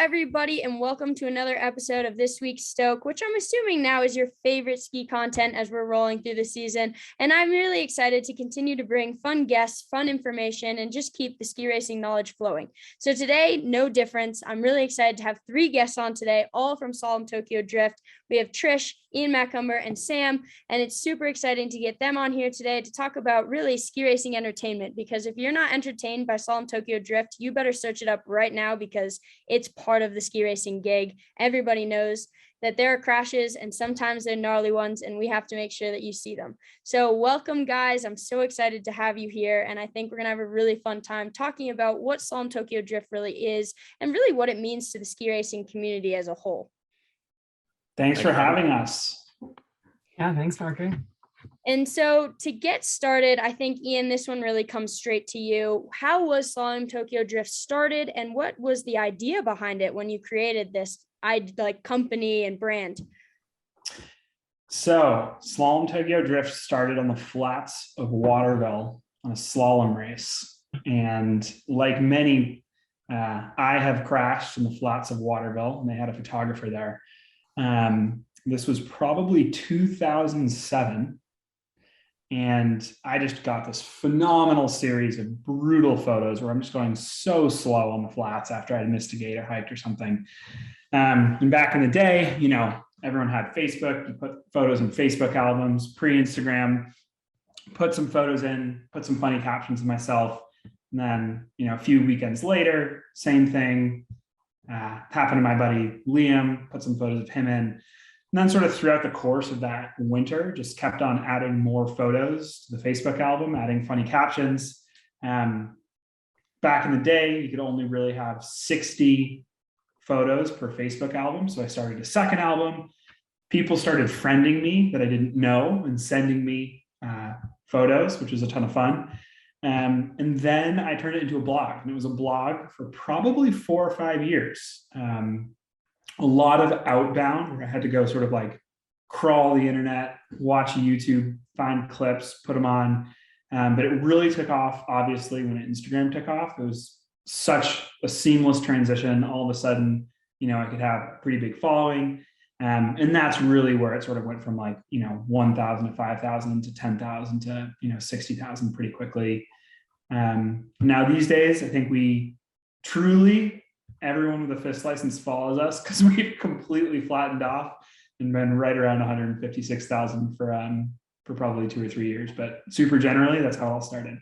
everybody, and welcome to another episode of this week's Stoke, which I'm assuming now is your favorite ski content as we're rolling through the season. And I'm really excited to continue to bring fun guests, fun information, and just keep the ski racing knowledge flowing. So today, no difference. I'm really excited to have three guests on today, all from Slalom Tokyo Drift. We have Trish, Ian Macumber, and Sam, and it's super exciting to get them on here today to talk about really ski racing entertainment, because if you're not entertained by Slalom Tokyo Drift, you better search it up right now because it's part of the ski racing gig. Everybody knows that there are crashes and sometimes they're gnarly ones, and we have to make sure that you see them. So welcome, guys. I'm so excited to have you here, and I think we're going to have a really fun time talking about what Slalom Tokyo Drift really is and really what it means to the ski racing community as a whole. Thanks for having us. Yeah, thanks, Parker. And so to get started, I think, Ian, this one really comes straight to you. How was Slalom Tokyo Drift started, and what was the idea behind it when you created this company and brand? So Slalom Tokyo Drift started on the flats of Waterville on a slalom race. And like many, I have crashed in the flats of Waterville, and they had a photographer there. This was probably 2007. And I just got this phenomenal series of brutal photos where I'm just going so slow on the flats after I'd missed a gate or hiked or something. And back in the day, you know, everyone had Facebook. You put photos in Facebook albums, pre-Instagram, put some photos in, put some funny captions of myself. And then, you know, a few weekends later, same thing happened to my buddy Liam, put some photos of him in. And then sort of throughout the course of that winter, just kept on adding more photos to the Facebook album, adding funny captions. Back in the day, you could only really have 60 photos per Facebook album. So I started a second album. People started friending me that I didn't know and sending me photos, which was a ton of fun. And then I turned it into a blog, and it was a blog for probably 4 or 5 years. A lot of outbound where I had to go sort of like crawl the internet, watch YouTube, find clips, put them on. But it really took off, obviously, when Instagram took off. It was such a seamless transition. All of a sudden, you know, I could have a pretty big following. And that's really where it sort of went from like, you know, 1,000 to 5,000 to 10,000 to, you know, 60,000 pretty quickly. Now these days, I think we truly, everyone with a FIS license follows us because we've completely flattened off and been right around 156,000 for probably 2 or 3 years. But super generally, that's how it all started.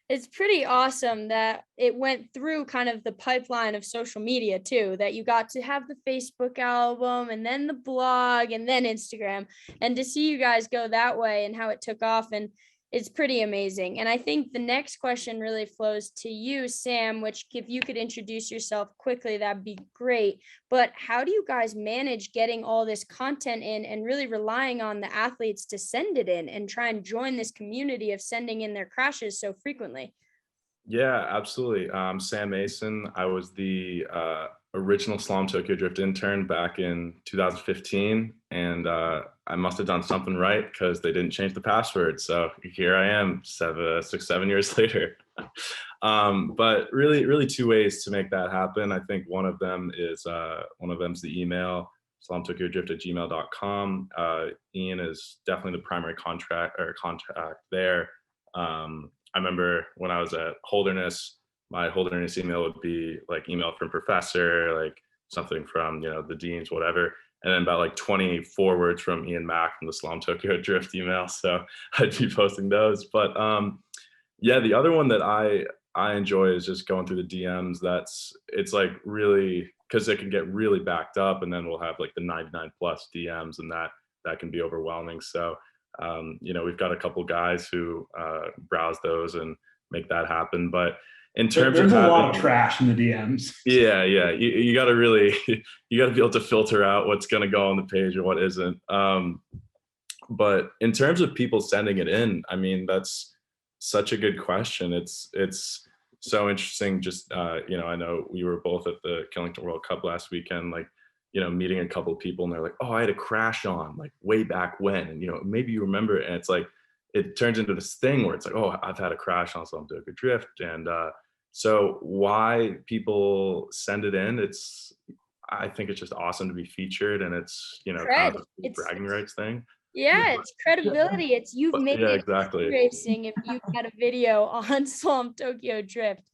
It's pretty awesome that it went through kind of the pipeline of social media too, that you got to have the Facebook album and then the blog and then Instagram, and to see you guys go that way and how it took off, and it's pretty amazing. And I think the next question really flows to you, Sam, which if you could introduce yourself quickly, that'd be great. But how do you guys manage getting all this content in and really relying on the athletes to send it in and try and join this community of sending in their crashes so frequently? Yeah, absolutely. Sam Mason. I was the original Slalom Tokyo Drift intern back in 2015, and I must have done something right because they didn't change the password. So here I am, 7 years later. But really 2 ways to make that happen. I think one of them is the email, slalomtokyodrift@gmail.com. Ian is definitely the primary contact there. I remember when I was at Holderness, my Holderness email would be like email from professor, like something from, you know, the deans, whatever. And then about like 20 forwards from Ian Mack from the Slalom Tokyo Drift email. So I'd be posting those. But yeah, the other one that I enjoy is just going through the DMs. It's like really, because it can get really backed up, and then we'll have like the 99 plus DMs, and that can be overwhelming. So you know, we've got a couple guys who browse those and make that happen. But in terms there's of a lot of trash in the DMs. Yeah. You got to really, you got to be able to filter out what's going to go on the page and what isn't. But in terms of people sending it in, I mean, that's such a good question. It's so interesting. Just, you know, I know we were both at the Killington World Cup last weekend, like, you know, meeting a couple of people, and they're like, oh, I had a crash on like way back when, and, you know, maybe you remember it. And it's like, it turns into this thing where it's like, oh, I've had a crash on Slalom Tokyo Drift. And So why people send it in, I think it's just awesome to be featured, and it's, kind Cred. of a It's bragging rights thing. Yeah, it's credibility. It's you've But made yeah, it exactly. racing if you had a video on Slalom Tokyo Drift.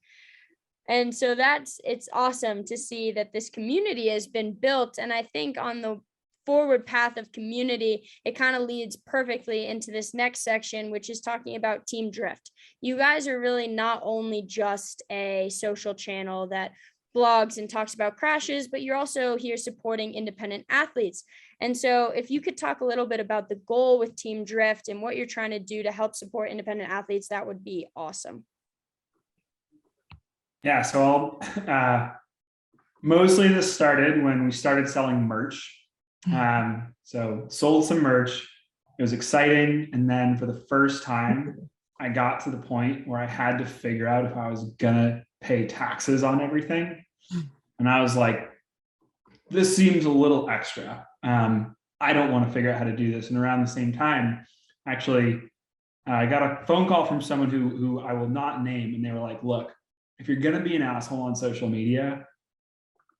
And so it's awesome to see that this community has been built. And I think on the forward path of community, it kind of leads perfectly into this next section, which is talking about Team Drift. You guys are really not only just a social channel that blogs and talks about crashes, but you're also here supporting independent athletes. And so if you could talk a little bit about the goal with Team Drift and what you're trying to do to help support independent athletes, that would be awesome. Yeah, so mostly this started when we started selling merch. So sold some merch. It was exciting. And then for the first time, I got to the point where I had to figure out if I was gonna pay taxes on everything. And I was like, this seems a little extra. I don't want to figure out how to do this. And around the same time, actually, I got a phone call from someone who I will not name. And they were like, look, if you're going to be an asshole on social media,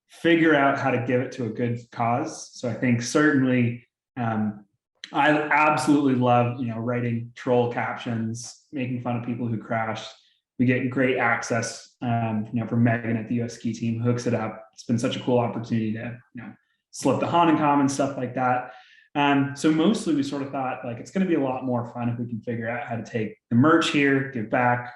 figure out how to give it to a good cause. So I think certainly I absolutely love, writing troll captions, making fun of people who crashed. We get great access, from Megan at the US ski team, hooks it up. It's been such a cool opportunity to, slip the Hanukkah and stuff like that. So mostly we sort of thought like, it's going to be a lot more fun if we can figure out how to take the merch here, give back.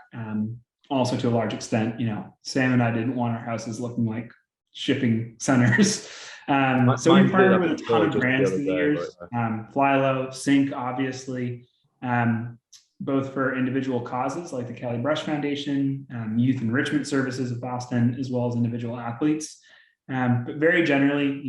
Also to a large extent, Sam and I didn't want our houses looking like shipping centers. So we partnered with a ton of brands through the years, Flylow, Sync, obviously, both for individual causes like the Kelly Brush Foundation, Youth Enrichment Services of Boston, as well as individual athletes. But very generally,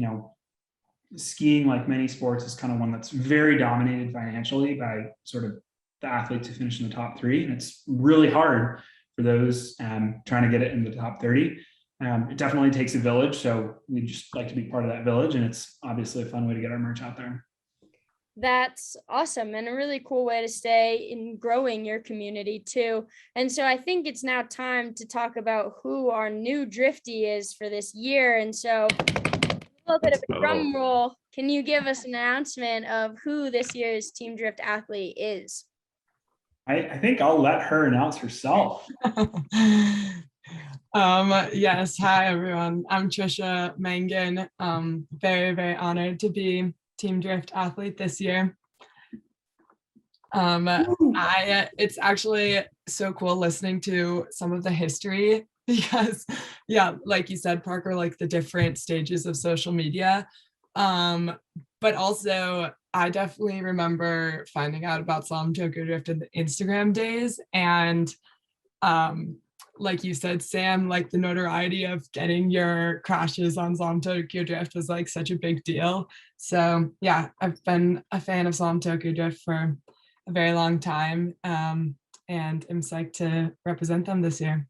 skiing, like many sports, is kind of one that's very dominated financially by sort of the athletes who finish in the top 3. And it's really hard for those trying to get it in the top 30. It definitely takes a village. So we just like to be part of that village. And it's obviously a fun way to get our merch out there. That's awesome and a really cool way to stay in growing your community too. And so I think it's now time to talk about who our new Drifty is for this year. And so a little bit of a drum roll. Can you give us an announcement of who this year's Team Drift athlete is? I think I'll let her announce herself. Yes, hi everyone. I'm Trisha Mangan. Very, very honored to be Team Drift athlete this year. It's actually so cool listening to some of the history because, yeah, like you said, Parker, like the different stages of social media. But also I definitely remember finding out about Slalom Tokyo Drift in the Instagram days. And like you said, Sam, like the notoriety of getting your crashes on Slalom Tokyo Drift was like such a big deal. So yeah, I've been a fan of Slalom Tokyo Drift for a very long time, and I'm psyched to represent them this year.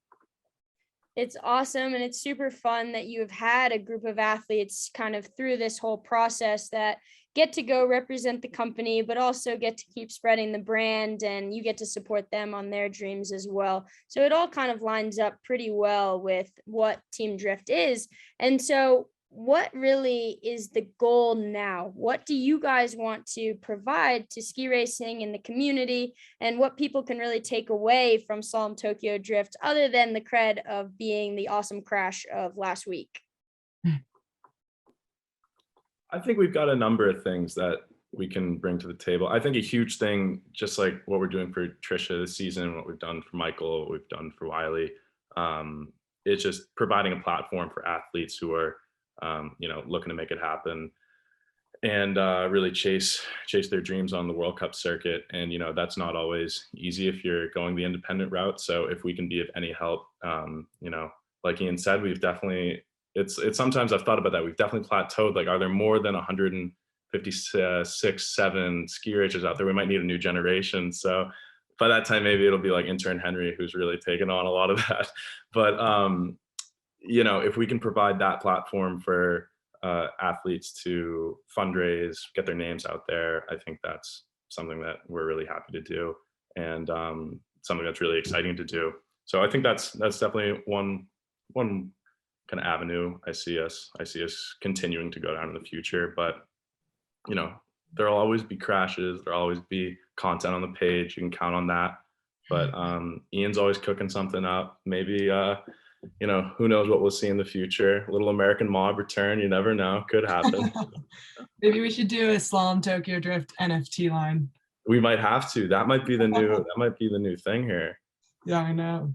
It's awesome and it's super fun that you have had a group of athletes kind of through this whole process that get to go represent the company, but also get to keep spreading the brand, and you get to support them on their dreams as well. So it all kind of lines up pretty well with what Team Drift is. And so what really is the goal now? What do you guys want to provide to ski racing in the community, and what people can really take away from Slalom Tokyo Drift other than the cred of being the awesome crash of last week? I think we've got a number of things that we can bring to the table. I think a huge thing, just like what we're doing for Trisha this season, what we've done for Michael, what we've done for Wiley, is just providing a platform for athletes who are, looking to make it happen and really chase their dreams on the World Cup circuit. And, that's not always easy if you're going the independent route. So if we can be of any help, like Ian said, we've definitely, it's sometimes I've thought about that. We've definitely plateaued. Like, are there more than 156, 7 ski racers out there? We might need a new generation. So by that time, maybe it'll be like intern Henry, who's really taken on a lot of that. But, if we can provide that platform for athletes to fundraise, get their names out there, I think that's something that we're really happy to do, and something that's really exciting to do. So I think that's definitely one kind of avenue I see us continuing to go down in the future. But you know, there'll always be crashes, there'll always be content on the page. You can count on that. But Ian's always cooking something up. Maybe you know, who knows what we'll see in the future. A little American Mob return, you never know, could happen. Maybe we should do a Slalom Tokyo Drift NFT line. We might have to. That might be the new thing here. Yeah, I know.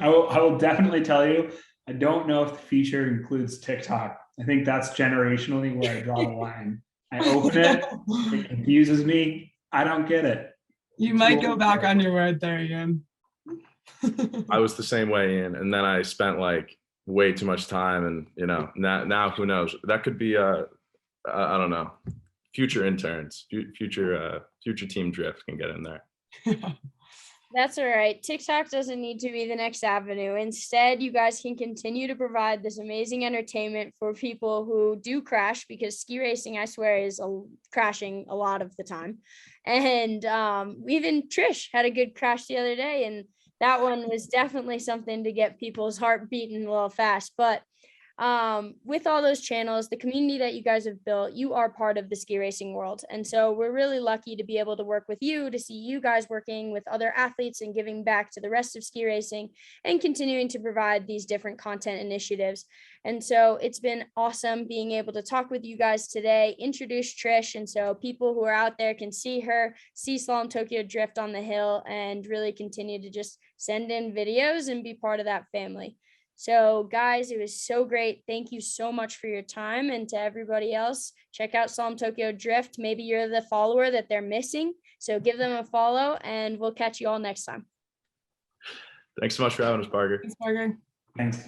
I will definitely tell you, I don't know if the feature includes TikTok. I think that's generationally where I draw the line. I open it, it confuses me. I don't get it. You might go back on your word there, Ian. I was the same way, Ian, and then I spent like way too much time, and you know, now who knows? That could be I don't know, future interns, future team drift can get in there. That's all right. TikTok doesn't need to be the next avenue. Instead, you guys can continue to provide this amazing entertainment for people who do crash, because ski racing, I swear, is crashing a lot of the time. And even Trish had a good crash the other day, and that one was definitely something to get people's heart beating a little fast. But with all those channels, the community that you guys have built, you are part of the ski racing world. And so we're really lucky to be able to work with you, to see you guys working with other athletes and giving back to the rest of ski racing and continuing to provide these different content initiatives. And so it's been awesome being able to talk with you guys today, introduce Trish. And so people who are out there can see her, see Slalom Tokyo Drift on the hill, and really continue to just send in videos and be part of that family. So guys, it was so great. Thank you so much for your time. And to everybody else, check out Slalom Tokyo Drift. Maybe you're the follower that they're missing. So give them a follow, and we'll catch you all next time. Thanks so much for having us, Parker. Thanks, Parker. Thanks.